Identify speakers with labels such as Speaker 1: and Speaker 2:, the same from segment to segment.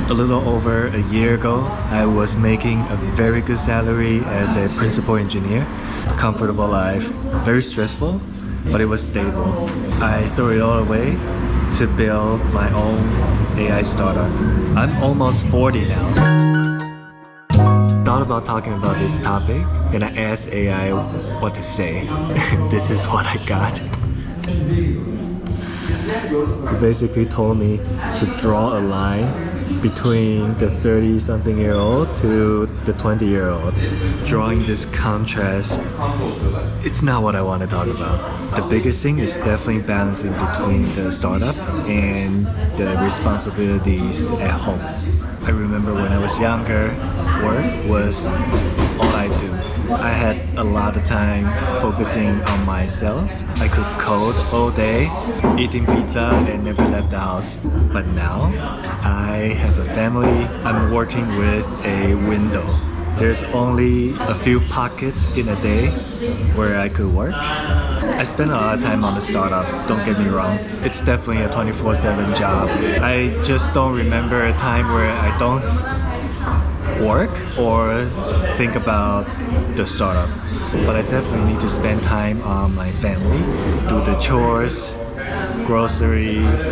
Speaker 1: A little over a year ago, I was making a very good salary as a principal engineer. Comfortable life, very stressful, but it was stable. I threw it all away to build my own AI startup. I'm almost 40 now. Thought about talking about this topic, and I asked AI what to say. This is what I got. He basically told me to draw a line between the 30-something-year-old to the 20-year-old. Drawing this contrast, it's not what I want to talk about. The biggest thing is definitely balancing between the startup and the responsibilities at home. I remember when I was younger, work was all I do. I had a lot of time focusing on myself. I could code all day, eating pizza, and never left the house. But now, I have a family. I'm working with a window. There's only a few pockets in a day where I could work. I spend a lot of time on the startup, don't get me wrong. It's definitely a 24/7 job. I just don't remember a time where I don't work or think about the startup. But I definitely need to spend time on my family, do the chores, groceries,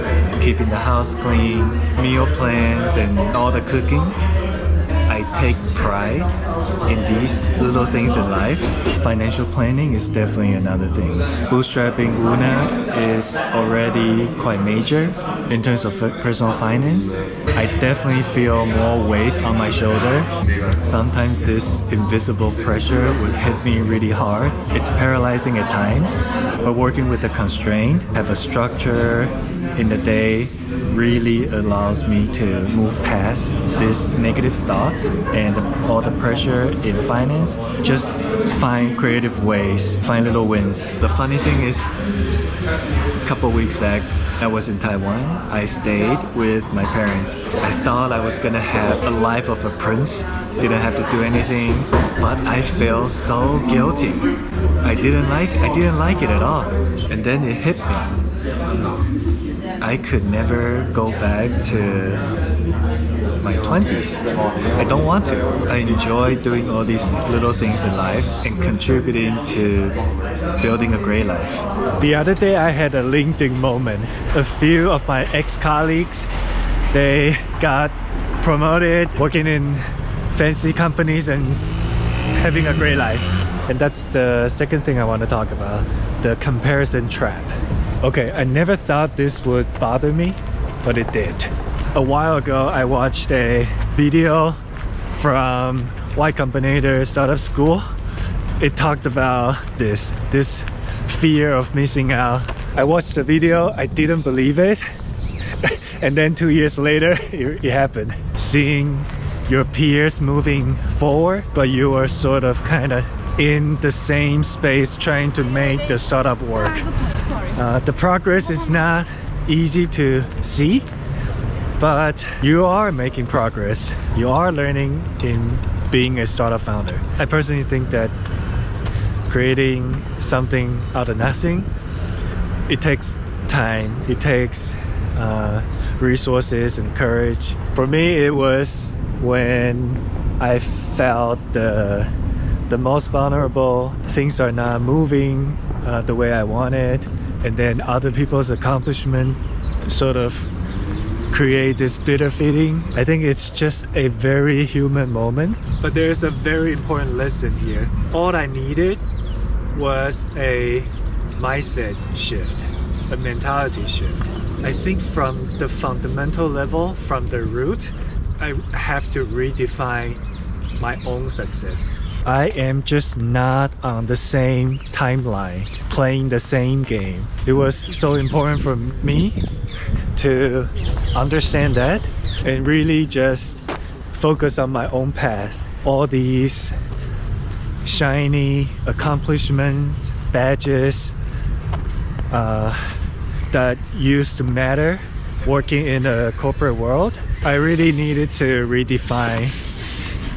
Speaker 1: keeping the house clean, meal plans, and all the cooking. I take pride in these little things in life. Financial planning is definitely another thing. Bootstrapping Una is already quite major in terms of personal finance. I definitely feel more weight on my shoulder. Sometimes this invisible pressure would hit me really hard. It's paralyzing at times, but working with the constraint, have a structure in the day, really allows me to move past these negative thoughts and all the pressure in finance. Just find creative ways, find little wins. The funny thing is, a couple weeks back, I was in Taiwan. I stayed with my parents. I thought I was gonna have a life of a prince, didn't have to do anything, but I felt so guilty. I didn't like it at all. And then it hit me. I could never go back to my 20s. I don't want to. I enjoy doing all these little things in life and contributing to building a great life. The other day I had a LinkedIn moment. A few of my ex-colleagues, they got promoted, working in fancy companies and having a great life. And that's the second thing I want to talk about, the comparison trap. Okay, I never thought this would bother me, but it did. A while ago, I watched a video from Y Combinator startup school. It talked about this fear of missing out. I watched the video, I didn't believe it. And then 2 years later, it happened. Seeing your peers moving forward, but you are sort of kind of in the same space trying to make the startup work. The progress is not easy to see, but you are making progress. You are learning in being a startup founder. I personally think that creating something out of nothing, it takes time, it takes resources and courage. For me, it was when I felt the most vulnerable, things are not moving the way I wanted, and then other people's accomplishment sort of create this bitter feeling. I think it's just a very human moment, but there's a very important lesson here. All I needed was a mindset shift, a mentality shift. I think from the fundamental level, from the root, I have to redefine my own success. I am just not on the same timeline, playing the same game. It was so important for me to understand that and really just focus on my own path. All these shiny accomplishments, badges that used to matter working in a corporate world, I really needed to redefine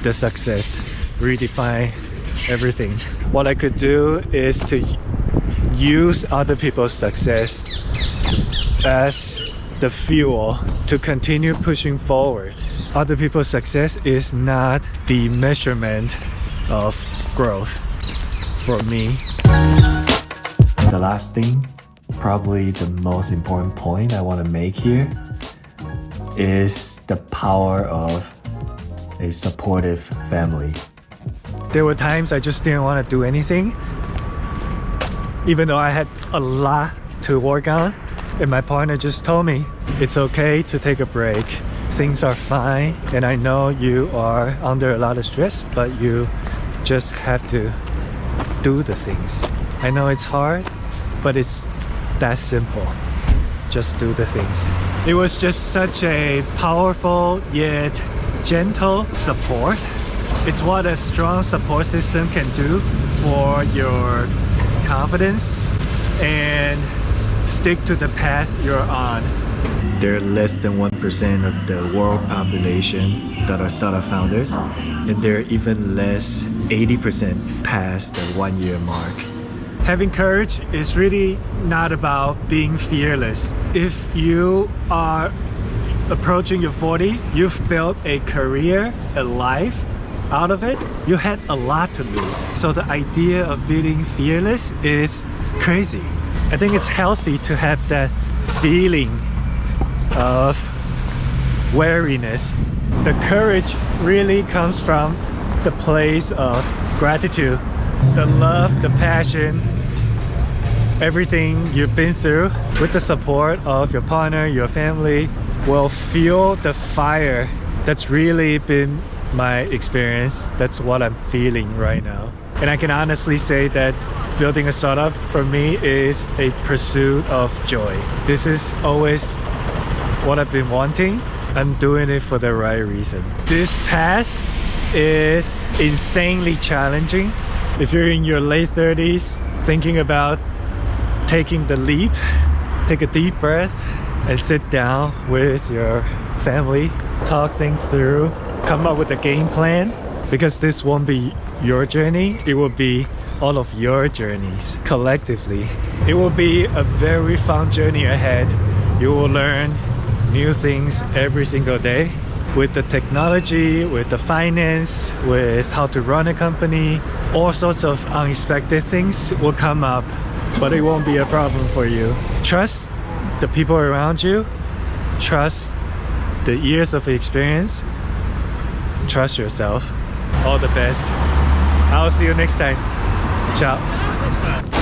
Speaker 1: the success, redefine everything. What I could do is to use other people's success as the fuel to continue pushing forward. other people's success is not the measurement of growth for me. The last thing, probably the most important point I want to make here, is the power of a supportive family. There were times I just didn't want to do anything, even though I had a lot to work on, and my partner just told me it's okay to take a break. Things are fine, and I know you are under a lot of stress, but you just have to do the things. I know it's hard, but it's that simple. Just do the things. It was just such a powerful yet gentle support. It's what a strong support system can do for your confidence and stick to the path you're on. They're less than 1% of the world population that are startup founders, and they're even less, 80% past the 1 year mark. Having courage is really not about being fearless. If you are approaching your 40s, you've built a career, a life out of it, you had a lot to lose. So the idea of being fearless is crazy. I think it's healthy to have that feeling of wariness. The courage really comes from the place of gratitude, the love, the passion, everything you've been through. With the support of your partner, your family, will fuel the fire. That's really been my experience. That's what I'm feeling right now. And I can honestly say that building a startup for me is a pursuit of joy. This is always what I've been wanting. I'm doing it for the right reason. This path is insanely challenging. If you're in your late 30s thinking about taking the leap, take a deep breath and sit down with your family, talk things through, come up with a game plan, because this won't be your journey, it will be all of your journeys collectively. It will be a very fun journey ahead. You will learn new things every single day with the technology, with the finance, with how to run a company. All sorts of unexpected things will come up, but it won't be a problem for you. Trust the people around you, trust the years of experience, trust yourself. All the best. I'll see you next time. Ciao.